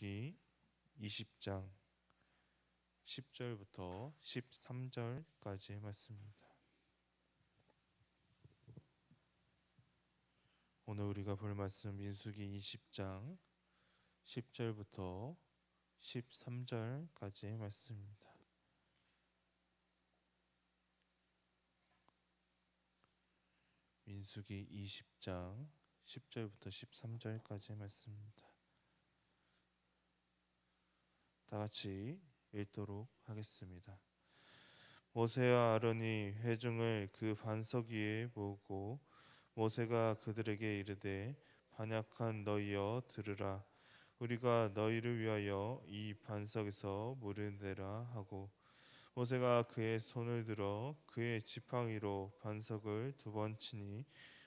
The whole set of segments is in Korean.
민수기 20장 10절부터 13절까지의 말씀입니다. 오늘 우리가 볼 말씀 민수기 20장 10절부터 13절까지의 말씀입니다. 민수기 20장 10절부터 13절까지의 말씀입니다. 다 같이 읽도록 하겠습니다. 모세와 아론이 회중을 그 반석 위에 모으고 모세가 그들에게 이르되 반역한 너희여 들으라. 우리가 너희를 위하여 이 반석에서 물을 내라 하고 모세가 그의 손을 들어 그의 지팡이로 반석을 2번 치니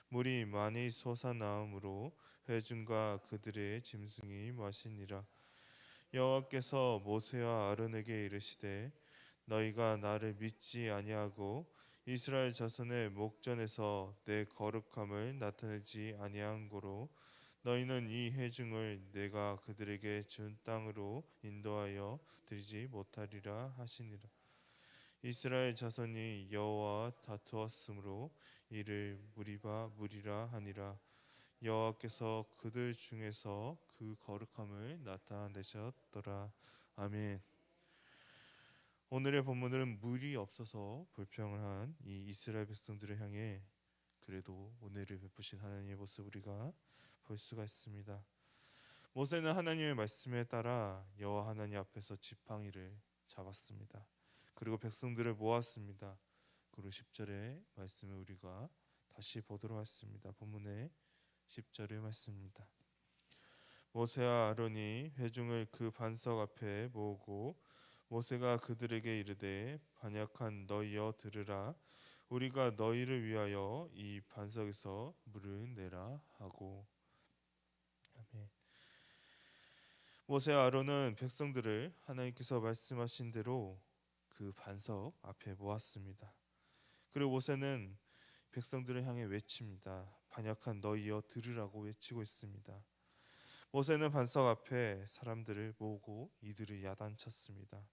물이 많이 솟아나오므로 회중과 그들의 짐승이 마시니라. 여호와께서 모세와 아론에게 이르시되 너희가 나를 믿지 아니하고 이스라엘 자손의 목전에서 내 거룩함을 나타내지 아니한 고로 너희는 이 회중을 내가 그들에게 준 땅으로 인도하여 드리지 못하리라 하시니라. 이스라엘 자손이 여호와와 다투었으므로 이를 무리라 하니라. 여호와께서 그들 중에서 그 거룩함을 나타내셨더라. 아멘. 오늘의 본문은 물이 없어서 불평을 한 이 이스라엘 백성들을 향해 그래도 은혜를 베푸신 하나님의 모습 우리가 볼 수가 있습니다. 모세는 하나님의 말씀에 따라 여호와 하나님 앞에서 지팡이를 잡았습니다. 그리고 백성들을 모았습니다. 그리고 10절의 말씀을 우리가 다시 보도록 하겠습니다. 본문의 10절의 말씀입니다. 모세와 아론이 회중을 그 반석 앞에 모으고 모세가 그들에게 이르되 반역한 너희여 들으라. 우리가 너희를 위하여 이 반석에서 물을 내라 하고. 아멘. 모세와 아론은 백성들을 하나님께서 말씀하신 대로 그 반석 앞에 모았습니다. 그리고 모세는 백성들을 향해 외칩니다. 반역한 너희여 들으라고 외치고 있습니다. 모세는 반석 앞에 사람들을 모으고 이들을 야단쳤습니다.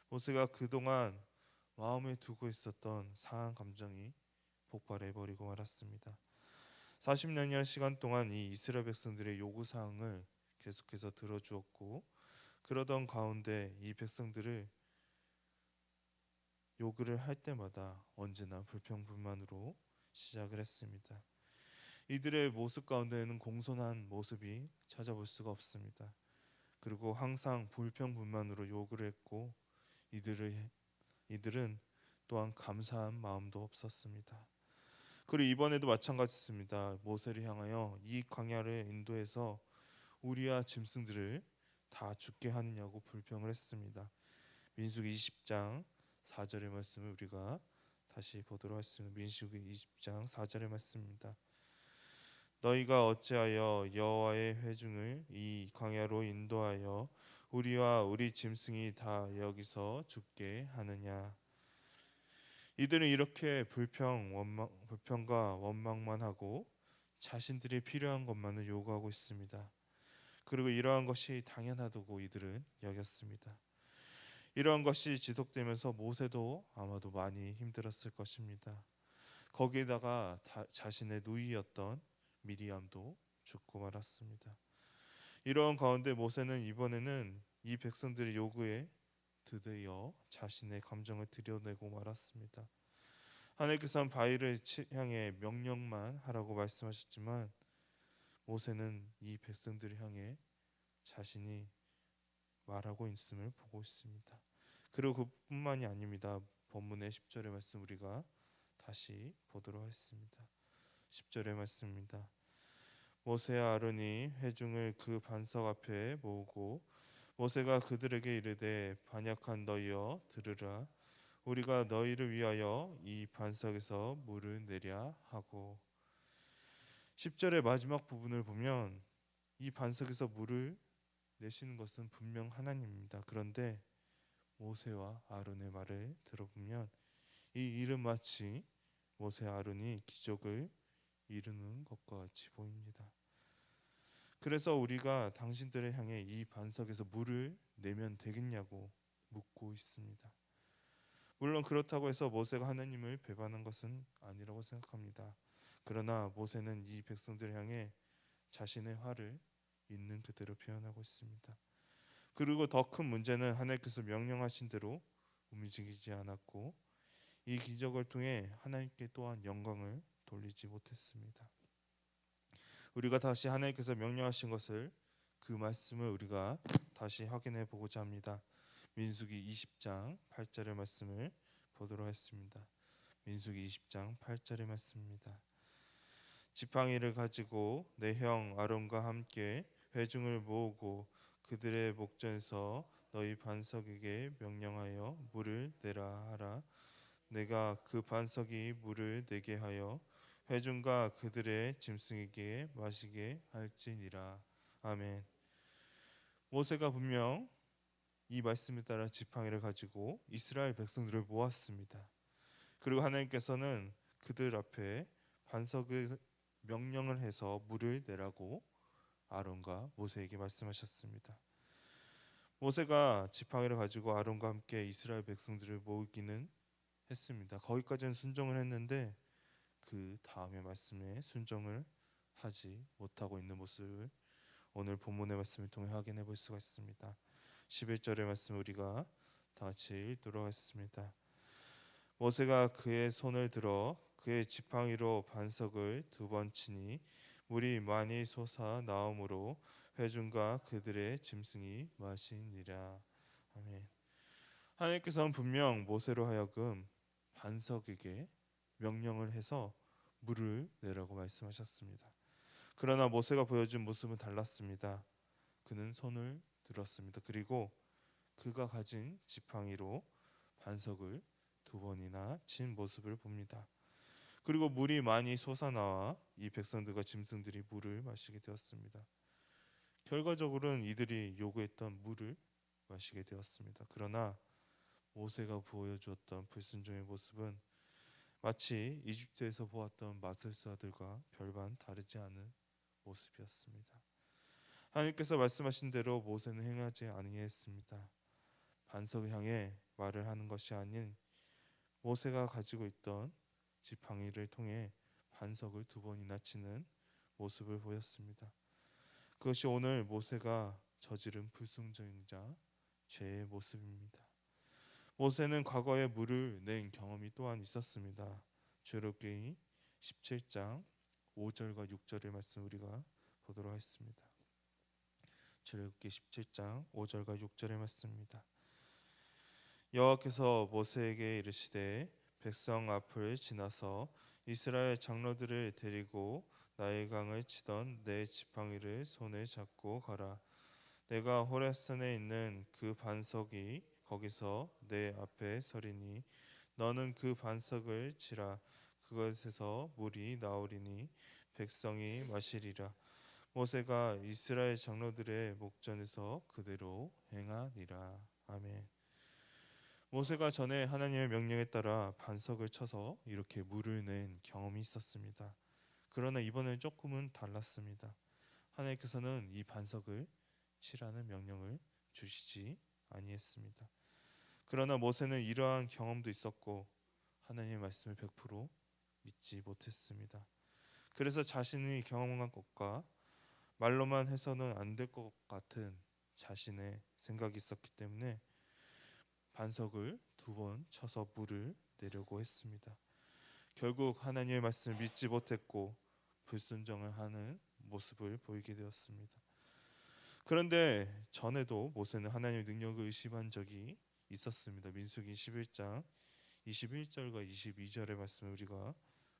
모세가 그동안 마음에 두고 있었던 상한 감정이 폭발해버리고 말았습니다. 40년이라는 시간 동안 이 이스라엘 백성들의 요구사항을 계속해서 들어주었고 그러던 가운데 이 백성들을 요구를 할 때마다 언제나 불평불만으로 시작을 했습니다. 이들의 모습 가운데에는 공손한 모습이 찾아볼 수가 없습니다. 그리고 항상 불평불만으로 요구를 했고 이들은 또한 감사한 마음도 없었습니다. 그리고 이번에도 마찬가지입니다. 모세를 향하여 이 광야를 인도해서 우리와 짐승들을 다 죽게 하느냐고 불평을 했습니다. 민수기 20장 4절의 말씀을 우리가 다시 보도록 하겠습니다. 민수기 20장 4절의 말씀입니다. 너희가 어찌하여 여호와의 회중을 이 광야로 인도하여 우리와 우리 짐승이 다 여기서 죽게 하느냐. 이들은 이렇게 불평과 원망만 하고 자신들이 필요한 것만을 요구하고 있습니다. 그리고 이러한 것이 당연하다고 이들은 여겼습니다. 이러한 것이 지속되면서 모세도 아마도 많이 힘들었을 것입니다. 거기에다가 자신의 누이였던 미리암도 죽고 말았습니다. 이러한 가운데 모세는 이번에는 이 백성들의 요구에 드디어 자신의 감정을 드러내고 말았습니다. 하나님께서는 바위를 향해 명령만 하라고 말씀하셨지만 모세는 이 백성들을 향해 자신이 말하고 있음을 보고 있습니다. 그리고 그뿐만이 아닙니다. 본문의 10절의 말씀 우리가 다시 보도록 하겠습니다. 10절의 말씀입니다. 모세와 아론이 회중을 그 반석 앞에 모으고 모세가 그들에게 이르되 반역한 너희여 들으라. 우리가 너희를 위하여 이 반석에서 물을 내랴 하고. 10절의 마지막 부분을 보면 이 반석에서 물을 내시는 것은 분명 하나님입니다. 그런데 모세와 아론의 말을 들어보면 이 일은 마치 모세와 아론이 기적을 이루는 것과 같이 보입니다. 그래서 우리가 당신들을 향해 이 반석에서 물을 내면 되겠냐고 묻고 있습니다. 물론 그렇다고 해서 모세가 하나님을 배반한 것은 아니라고 생각합니다. 그러나 모세는 이 백성들을 향해 자신의 화를 있는 그대로 표현하고 있습니다. 그리고 더 큰 문제는 하나님께서 명령하신 대로 움직이지 않았고 이 기적을 통해 하나님께 또한 영광을 돌리지 못했습니다. 우리가 다시 하나님께서 명령하신 것을 그 말씀을 우리가 다시 확인해 보고자 합니다. 민수기 20장 8절의 말씀을 보도록 하겠습니다. 민수기 20장 8절의 말씀입니다. 지팡이를 가지고 내 형 아론과 함께 회중을 모으고 그들의 목전에서 너희 반석에게 명령하여 물을 내라 하라. 내가 그 반석이 물을 내게 하여 회중과 그들의 짐승에게 마시게 할지니라. 아멘. 모세가 분명 이 말씀에 따라 지팡이를 가지고 이스라엘 백성들을 모았습니다. 그리고 하나님께서는 그들 앞에 반석을 명령을 해서 물을 내라고 아론과 모세에게 말씀하셨습니다. 모세가 지팡이를 가지고 아론과 함께 이스라엘 백성들을 모으기는 했습니다. 거기까지는 순종을 했는데 그 다음의 말씀에 순종을 하지 못하고 있는 모습을 오늘 본문의 말씀을 통해 확인해 볼 수가 있습니다. 11절의 말씀 우리가 다 같이 읽도록 하겠습니다. 모세가 그의 손을 들어 그의 지팡이로 반석을 2번 치니 물이 많이 솟아 나오므로 회중과 그들의 짐승이 마시니라. 아멘. 하나님께서는 분명 모세로 하여금 반석에게 명령을 해서 물을 내라고 말씀하셨습니다. 그러나 모세가 보여준 모습은 달랐습니다. 그는 손을 들었습니다. 그리고 그가 가진 지팡이로 반석을 2번이나 친 모습을 봅니다. 그리고 물이 많이 솟아나와 이 백성들과 짐승들이 물을 마시게 되었습니다. 결과적으로는 이들이 요구했던 물을 마시게 되었습니다. 그러나 모세가 보여주었던 불순종의 모습은 마치 이집트에서 보았던 마술사들과 별반 다르지 않은 모습이었습니다. 하나님께서 말씀하신 대로 모세는 행하지 아니했습니다. 반석을 향해 말을 하는 것이 아닌 모세가 가지고 있던 지팡이를 통해 반석을 2번이나 치는 모습을 보였습니다. 그것이 오늘 모세가 저지른 불순종자 죄의 모습입니다. 모세는 과거에 물을 낸 경험이 또한 있었습니다. 출애굽기 17장 5절과 6절의 말씀 우리가 보도록 하겠습니다. 출애굽기 17장 5절과 6절의 말씀입니다. 여호와께서 모세에게 이르시되 백성 앞을 지나서 이스라엘 장로들을 데리고 나일 강을 치던 내 지팡이를 손에 잡고 가라. 내가 호렙산에 있는 그 반석이 거기서 내 앞에 서리니 너는 그 반석을 치라. 그것에서 물이 나오리니 백성이 마시리라. 모세가 이스라엘 장로들의 목전에서 그대로 행하니라. 아멘. 모세가 전에 하나님의 명령에 따라 반석을 쳐서 이렇게 물을 낸 경험이 있었습니다. 그러나 이번엔 조금은 달랐습니다. 하나님께서는 이 반석을 치라는 명령을 주시지 아니했습니다. 그러나 모세는 이러한 경험도 있었고 하나님의 말씀을 100% 믿지 못했습니다. 그래서 자신이 경험한 것과 말로만 해서는 안 될 것 같은 자신의 생각이 있었기 때문에 반석을 2번 쳐서 물을 내려고 했습니다. 결국 하나님의 말씀을 믿지 못했고 불순종을 하는 모습을 보이게 되었습니다. 그런데 전에도 모세는 하나님의 능력을 의심한 적이 있었습니다. 민수기 11장 21절과 22절의 말씀을 우리가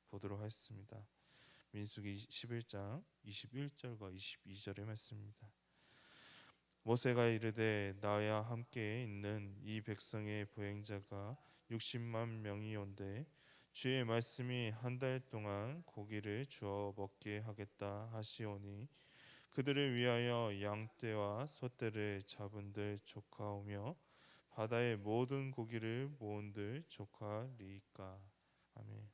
보도록 하겠습니다. 민수기 11장 21절과 22절의 말씀입니다. 모세가 이르되 나와 함께 있는 이 백성의 보행자가 60만 명이온데 주의 말씀이 한 달 동안 고기를 주어 먹게 하겠다 하시오니 그들을 위하여 양떼와 소떼를 잡은들 조카오며 바다의 모든 고기를 모은들 조카리이까. 아멘.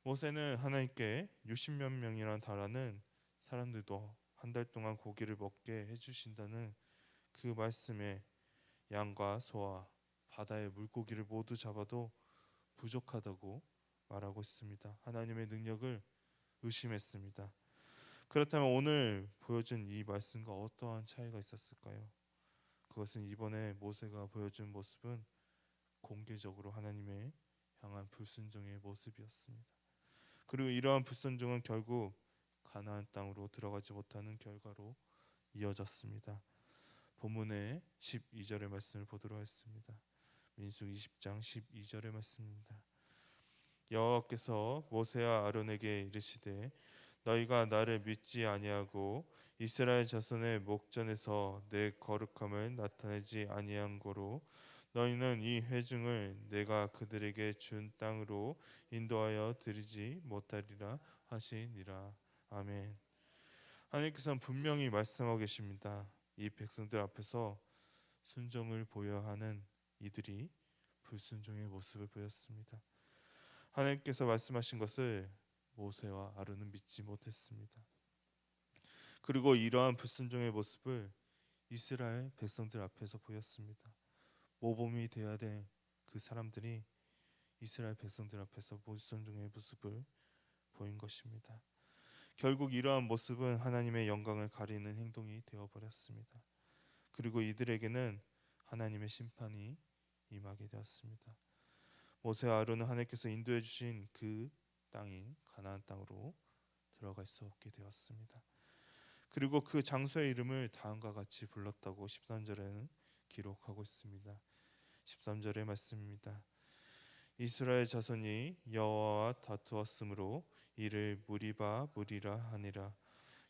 모세는 하나님께 60몇 명이란 달하는 사람들도 한 달 동안 고기를 먹게 해주신다는 그 말씀에 양과 소와 바다의 물고기를 모두 잡아도 부족하다고 말하고 있습니다. 하나님의 능력을 의심했습니다. 그렇다면 오늘 보여준 이 말씀과 어떠한 차이가 있었을까요? 그것은 이번에 모세가 보여준 모습은 공개적으로 하나님의 향한 불순종의 모습이었습니다. 그리고 이러한 불순종은 결국 가나안 땅으로 들어가지 못하는 결과로 이어졌습니다. 본문의 12절의 말씀을 보도록 하겠습니다. 민수기 20장 12절의 말씀입니다. 여호와께서 모세와 아론에게 이르시되 너희가 나를 믿지 아니하고 이스라엘 자손의 목전에서 내 거룩함을 나타내지 아니한 고로 너희는 이 회중을 내가 그들에게 준 땅으로 인도하여 드리지 못하리라 하시니라. 아멘. 하나님께서는 분명히 말씀하고 계십니다. 이 백성들 앞에서 순종을 보여야 하는 이들이 불순종의 모습을 보였습니다. 하나님께서 말씀하신 것을 모세와 아론은 믿지 못했습니다. 그리고 이러한 불순종의 모습을 이스라엘 백성들 앞에서 보였습니다. 모범이 되어야 될 그 사람들이 이스라엘 백성들 앞에서 불순종의 모습을 보인 것입니다. 결국 이러한 모습은 하나님의 영광을 가리는 행동이 되어버렸습니다. 그리고 이들에게는 하나님의 심판이 임하게 되었습니다. 모세와 아론은 하나님께서 인도해 주신 그 땅인 가나안 땅으로 들어갈 수 없게 되었습니다. 그리고 그 장소의 이름을 다음과 같이 불렀다고 13절에는 기록하고 있습니다. 13절의 말씀입니다. 이스라엘 자손이 여호와와 다투었으므로 이를 무리바 무리라 하니라.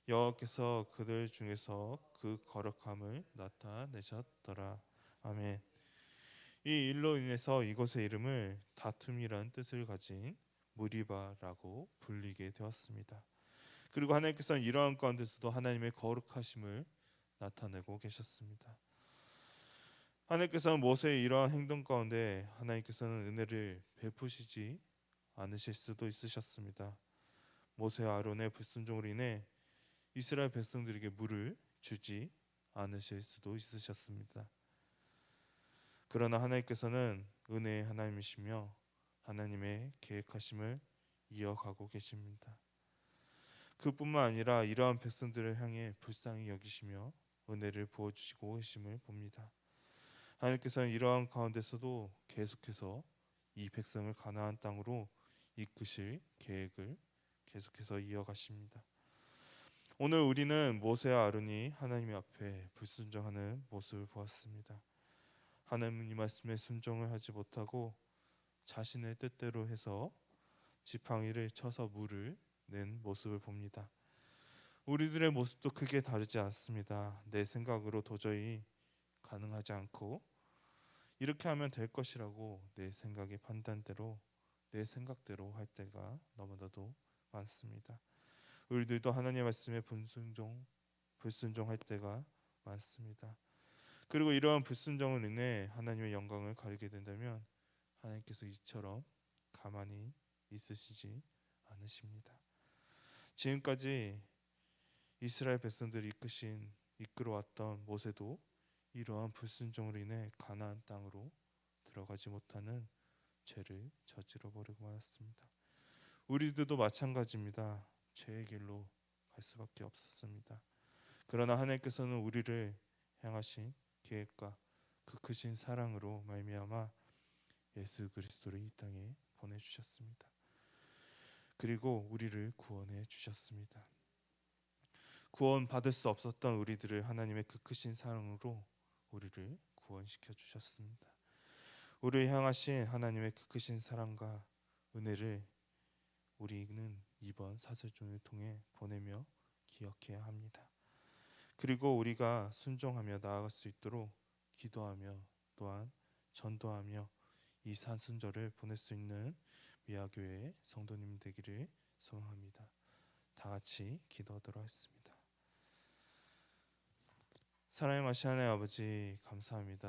여호와께서 그들 중에서 그 거룩함을 나타내셨더라. 아멘. 이 일로 인해서 이곳의 이름을 다툼이라는 뜻을 가진 무리바라고 불리게 되었습니다. 그리고 하나님께서는 이러한 가운데서도 하나님의 거룩하심을 나타내고 계셨습니다. 하나님께서는 모세의 이러한 행동 가운데 하나님께서는 은혜를 베푸시지 않으실 수도 있으셨습니다. 모세와 아론의 불순종으로 인해 이스라엘 백성들에게 물을 주지 않으실 수도 있으셨습니다. 그러나 하나님께서는 은혜의 하나님이시며 하나님의 계획하심을 이어가고 계십니다. 그뿐만 아니라 이러한 백성들을 향해 불쌍히 여기시며 은혜를 부어주시고 계심을 봅니다. 하나님께서는 이러한 가운데서도 계속해서 이 백성을 가나안 땅으로 이끄실 계획을 계속해서 이어가십니다. 오늘 우리는 모세와 아론이 하나님 앞에 불순종하는 모습을 보았습니다. 하나님 말씀에 순종을 하지 못하고 자신의 뜻대로 해서 지팡이를 쳐서 물을 낸 모습을 봅니다. 우리들의 모습도 크게 다르지 않습니다. 내 생각으로 도저히 가능하지 않고 이렇게 하면 될 것이라고 내 생각의 판단대로 내 생각대로 할 때가 너무나도 많습니다. 우리들도 하나님의 말씀에 불순종할 때가 많습니다. 그리고 이러한 불순종을 인해 하나님의 영광을 가리게 된다면 하나님께서 이처럼 가만히 있으시지 않으십니다. 지금까지 이스라엘 백성들을 이끌어왔던 모세도 이러한 불순종으로 인해 가나안 땅으로 들어가지 못하는 죄를 저질러 버리고 말았습니다. 우리들도 마찬가지입니다. 죄의 길로 갈 수밖에 없었습니다. 그러나 하나님께서는 우리를 향하신 계획과 그 크신 사랑으로 말미암아 예수 그리스도를 이 땅에 보내주셨습니다. 그리고 우리를 구원해 주셨습니다. 구원 받을 수 없었던 우리들을 하나님의 그 크신 사랑으로 우리를 구원시켜 주셨습니다. 우리를 향하신 하나님의 그 크신 사랑과 은혜를 우리는 이번 사슬중을 통해 보내며 기억해야 합니다. 그리고 우리가 순종하며 나아갈 수 있도록 기도하며 또한 전도하며 이 산순절을 보낼 수 있는 미아교회 성도님 되기를 소망합니다. 다 같이 기도하도록 하겠습니다. 사랑의 마시 하나님 아버지 감사합니다.